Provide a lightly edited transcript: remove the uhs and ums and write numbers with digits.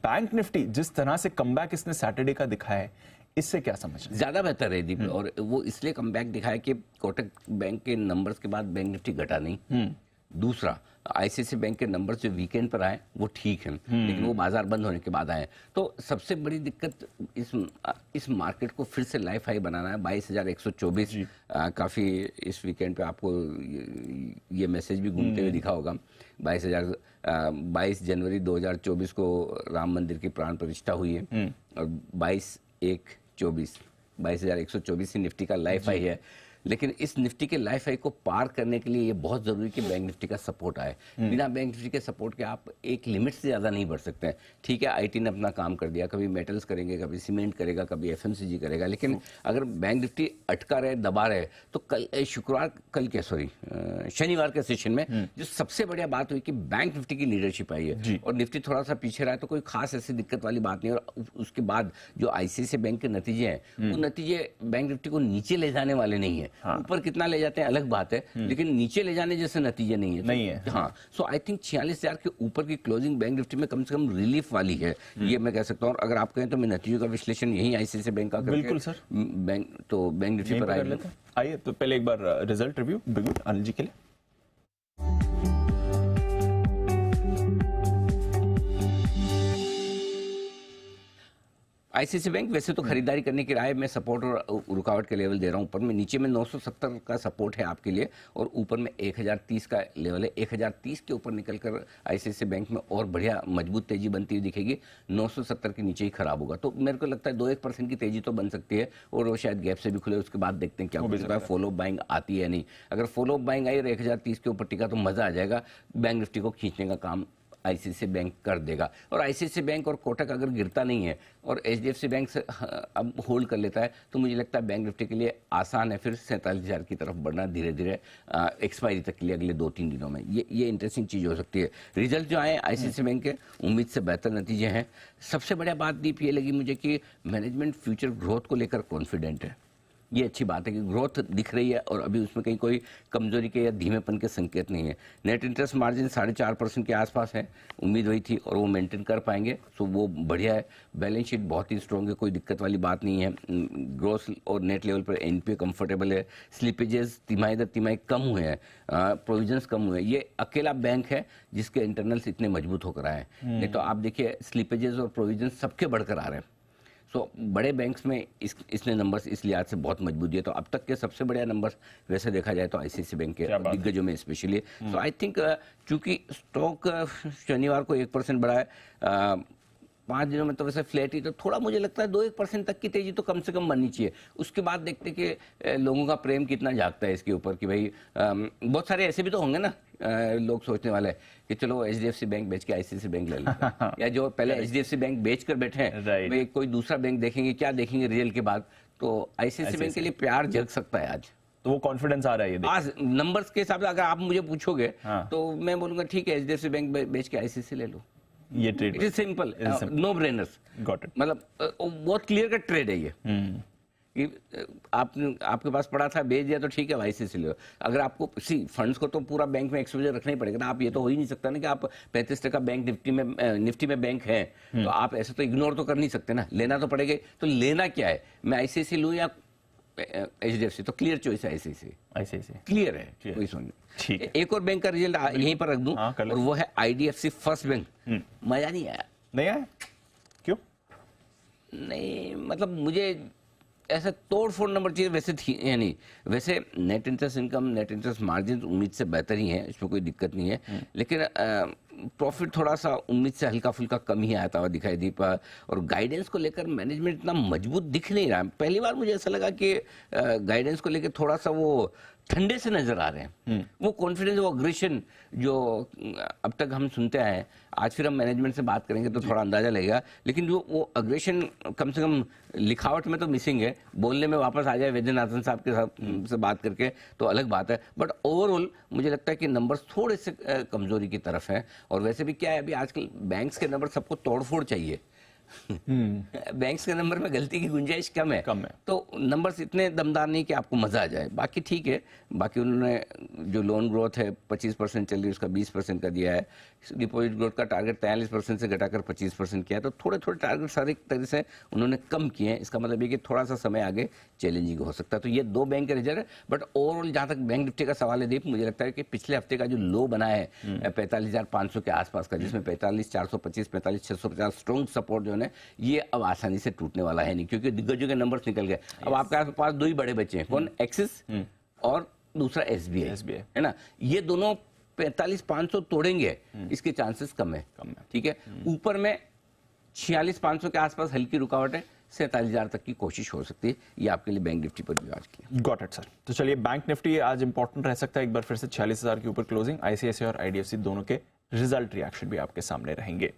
Bank Nifty जिस तरह से कमबैक इसने सैटरडे का दिखाया है, इससे क्या समझ? ज्यादा बेहतर है दीप, और वो इसलिए कमबैक दिखाया कि कोटक बैंक के नंबर्स के बाद बैंक निफ्टी घटा नहीं। दूसरा, आईसीआईसीआई बैंक के नंबर्स जो वीकेंड पर आए वो ठीक हैं, लेकिन वो बाजार बंद होने के बाद आए। तो सबसे बड़ी दिक्कत इस मार्केट को फिर से लाइफ हाई बनाना है। 22,124 काफी इस वीकेंड पे आपको ये मैसेज भी घूमते हुए दिखा होगा। 22 जनवरी 2024 को राम मंदिर की प्राण प्रतिष्ठा हुई है, और 22,124 ही निफ्टी का लाइफ हाई है। लेकिन इस निफ्टी के लाइफ हाई को पार करने के लिए ये बहुत जरूरी है कि बैंक निफ्टी का सपोर्ट आए। बिना बैंक निफ्टी के सपोर्ट के आप एक लिमिट से ज्यादा नहीं बढ़ सकते हैं। ठीक है, आईटी ने अपना काम कर दिया, कभी मेटल्स करेंगे, कभी सीमेंट करेगा, कभी एफएमसीजी करेगा, लेकिन अगर बैंक निफ्टी अटका रहे, दबा रहे, तो शनिवार के सेशन में जो सबसे बढ़िया बात हुई कि बैंक निफ्टी की लीडरशिप आई है, और निफ्टी थोड़ा सा पीछे रहा है, तो कोई खास ऐसी दिक्कत वाली बात नहीं। और उसके बाद जो आईसीआईसीआई बैंक के नतीजे हैं, वो नतीजे बैंक निफ्टी को नीचे ले जाने वाले नहीं है। ऊपर कितना ले जाते हैं अलग बात है, लेकिन नीचे ले जाने जैसे नतीजे नहीं है। नहीं है। हाँ, सो आई थिंक 46,000 के ऊपर की क्लोजिंग बैंक निफ्टी में कम से कम रिलीफ वाली है, ये मैं कह सकता हूँ। और अगर आप कहें तो मैं नतीजों का विश्लेषण यही आईसीआईसीआई बैंक का करके, बिल्कुल सर, बैंक निफ्टी पर आइए। तो पहले एक बार रिजल्ट रिव्यू अनिल जी के लिए। आईसीआईसीआई बैंक वैसे तो खरीदारी करने की राय, मैं सपोर्ट और रुकावट के लेवल दे रहा हूं। ऊपर में, नीचे में 970 का सपोर्ट है आपके लिए, और ऊपर में 1030 का लेवल है। 1030 के ऊपर निकलकर आईसीआईसीआई बैंक में और बढ़िया मजबूत तेजी बनती हुई दिखेगी। 970 के नीचे ही खराब होगा, तो मेरे को लगता है 2-1% की तेजी तो बन सकती है, और वो शायद गैप से भी खुले। उसके बाद देखते हैं क्या होता है, फॉलो बाइंग आती है नहीं। अगर फॉलो बाइंग आई और 1030 के ऊपर टिका तो मजा आ जाएगा। बैंक निफ्टी को खींचने का काम आईसीआईसीआई बैंक कर देगा। और आईसीआईसीआई बैंक और कोटक अगर गिरता नहीं है और एचडीएफसी बैंक से अब होल्ड कर लेता है, तो मुझे लगता है बैंक निफ्टी के लिए आसान है फिर 47,000 की तरफ बढ़ना धीरे धीरे एक्सपायरी तक के लिए अगले 2-3 दिनों में। ये इंटरेस्टिंग चीज हो सकती है। रिजल्ट जो आए आईसीआईसीआई बैंक के, उम्मीद से बेहतर नतीजे हैं। सबसे बढ़िया बात दीप ये लगी मुझे कि मैनेजमेंट फ्यूचर ग्रोथ को लेकर कॉन्फिडेंट है। ये अच्छी बात है कि ग्रोथ दिख रही है, और अभी उसमें कहीं कोई कमजोरी के या धीमेपन के संकेत नहीं है। नेट इंटरेस्ट मार्जिन 4.5% के आसपास है, उम्मीद वही थी, और वो मेंटेन कर पाएंगे, सो वो बढ़िया है। बैलेंस शीट बहुत ही स्ट्रॉन्ग है, कोई दिक्कत वाली बात नहीं है। ग्रोथ और नेट लेवल पर एनपीए कंफर्टेबल है। स्लिपेजेस तिमाही दर तिमाही कम हुए हैं, प्रोविजंस कम हुए हैं। ये अकेला बैंक है जिसके इंटरनल्स इतने मजबूत होकर आए हैं, नहीं तो आप देखिए स्लिपेजेस और प्रोविजंस सबके बढ़कर आ रहे हैं। बड़े बैंक्स में इसने नंबर्स इस लिहाज से बहुत मजबूत दिए। तो अब तक के सबसे बढ़िया नंबर्स वैसे देखा जाए तो आईसीआईसीआई बैंक के दिग्गजों में स्पेशली। सो आई थिंक चूंकि स्टॉक शनिवार को 1% बढ़ा है, 5 दिनों में तो वैसे फ्लैट ही, तो थोड़ा मुझे लगता है 2-1% तक की तेजी तो कम से कम बननी चाहिए। उसके बाद देखते कि लोगों का प्रेम कितना जागता है इसके ऊपर, कि भाई बहुत सारे ऐसे भी तो होंगे ना लोग सोचने वाले कि चलो एचडीएफसी बैंक बेच के आईसीआईसीआई बैंक ले लेते हैं, या जो पहले एचडीएफसी बैंक बेच कर बैठे हैं भाई कोई दूसरा बैंक देखेंगे, क्या देखेंगे रिजल्ट के बाद। तो आईसीआईसीआई बैंक के लिए प्यार जग सकता है आज, तो वो कॉन्फिडेंस आ रहा है। आज नंबर्स के हिसाब से अगर आप मुझे पूछोगे तो मैं बोलूंगा ठीक है एचडीएफसी बैंक बेच के आईसीआईसीआई ले लो। ये trade it is simple, no brainers, got it. मतलब बहुत क्लियर कट ट्रेड है ये। कि आपके पास पड़ा था, बेच दिया तो ठीक है, आईसीआईसीआई ले लो। अगर आपको फंड्स को तो पूरा बैंक में एक्सपोजर रखना ही पड़ेगा ना। आप ये तो हो ही नहीं सकता ना कि आप 35% बैंक निफ्टी में बैंक है, तो आप ऐसे तो इग्नोर तो कर नहीं सकते ना, लेना तो पड़ेगा। तो लेना क्या है, मैं आईसीआईसीआई लूं या एचडीएफसी? तो क्लियर चॉइस है आईसीआईसीआई, क्लियर है, कोई सुन। ठीक है, एक और बैंक का रिजल्ट यहीं पर रख दूं, और वो है आईडीएफसी फर्स्ट बैंक। मजा नहीं आया। नहीं आया? क्यों नहीं, मतलब मुझे ऐसा तोड़ फोड़ नंबर चाहिए वैसे थी, यानी वैसे net interest income, net interest margin उम्मीद से बेहतर ही है, इसमें कोई दिक्कत नहीं है, लेकिन प्रॉफिट थोड़ा सा उम्मीद से हल्का फुल्का कम ही आता हुआ दिखाई दीपा। और गाइडेंस को लेकर मैनेजमेंट इतना मजबूत दिख नहीं रहा। पहली बार मुझे ऐसा लगा कि गाइडेंस को लेकर थोड़ा सा वो ठंडे से नजर आ रहे हैं। वो कॉन्फिडेंस, वो अग्रेशन जो अब तक हम सुनते आए हैं, आज फिर हम मैनेजमेंट से बात करेंगे तो थोड़ा अंदाजा लगेगा, लेकिन जो वो अग्रेशन कम से कम लिखावट में तो मिसिंग है। बोलने में वापस आ जाए वैद्यनाथन साहब के साथ से बात करके तो अलग बात है, बट ओवरऑल मुझे लगता है कि नंबर्स थोड़े से कमजोरी की तरफ है। और वैसे भी क्या है, अभी आजकल बैंक्स के नंबर सबको तोड़फोड़ चाहिए। बैंक्स के नंबर में गलती की गुंजाइश कम है। कम है। तो नंबर्स इतने दमदार नहीं कि आपको मजा आ जाए। बाकी ठीक है, बाकी उन्होंने जो लोन ग्रोथ है 25% चल रही है, उसका 20% का दिया है। डिपॉजिट ग्रोथ का टारगेट 43% से घटाकर 25% किया है। तो थोड़े थोड़े टारगेट सारे तरह से उन्होंने कम किए हैं। इसका मतलब ये कि थोड़ा सा समय आगे चैलेंजिंग हो सकता है। तो ये दो बैंक के रिजल्ट है। बट ओवरऑल जहां तक बैंक निफ्टी का सवाल है दीप, मुझे लगता है कि पिछले हफ्ते का जो लो बना है 45,500 के आसपास का, जिसमें 45,425, 45,650 स्ट्रॉन्ग सपोर्ट जो है ये अब आसानी से टूटने वाला है नहीं, क्योंकि दिग्गजों के नंबर्स निकल गए। अब आपके पास दो ही बड़े बच्चे हैं, कौन? एक्सिस और दूसरा एसबीआई, है ना। ये दोनों 45,500 तोड़ेंगे, इसके चांसेस कम है। ठीक है, ऊपर में 46,500 के आसपास हल्की रुकावट है, 47,000 तक की कोशिश हो सकती है। ये आपके लिए बैंक निफ्टी पर भी आज की। Got it sir. तो चलिए, बैंक निफ्टी आज इंपॉर्टेंट रह सकता है एक बार फिर से 46,000 के ऊपर क्लोजिंग। आईसीआईसीआई और आईडीएफसी दोनों के रिजल्ट रिएक्शन भी आपके सामने रहेंगे।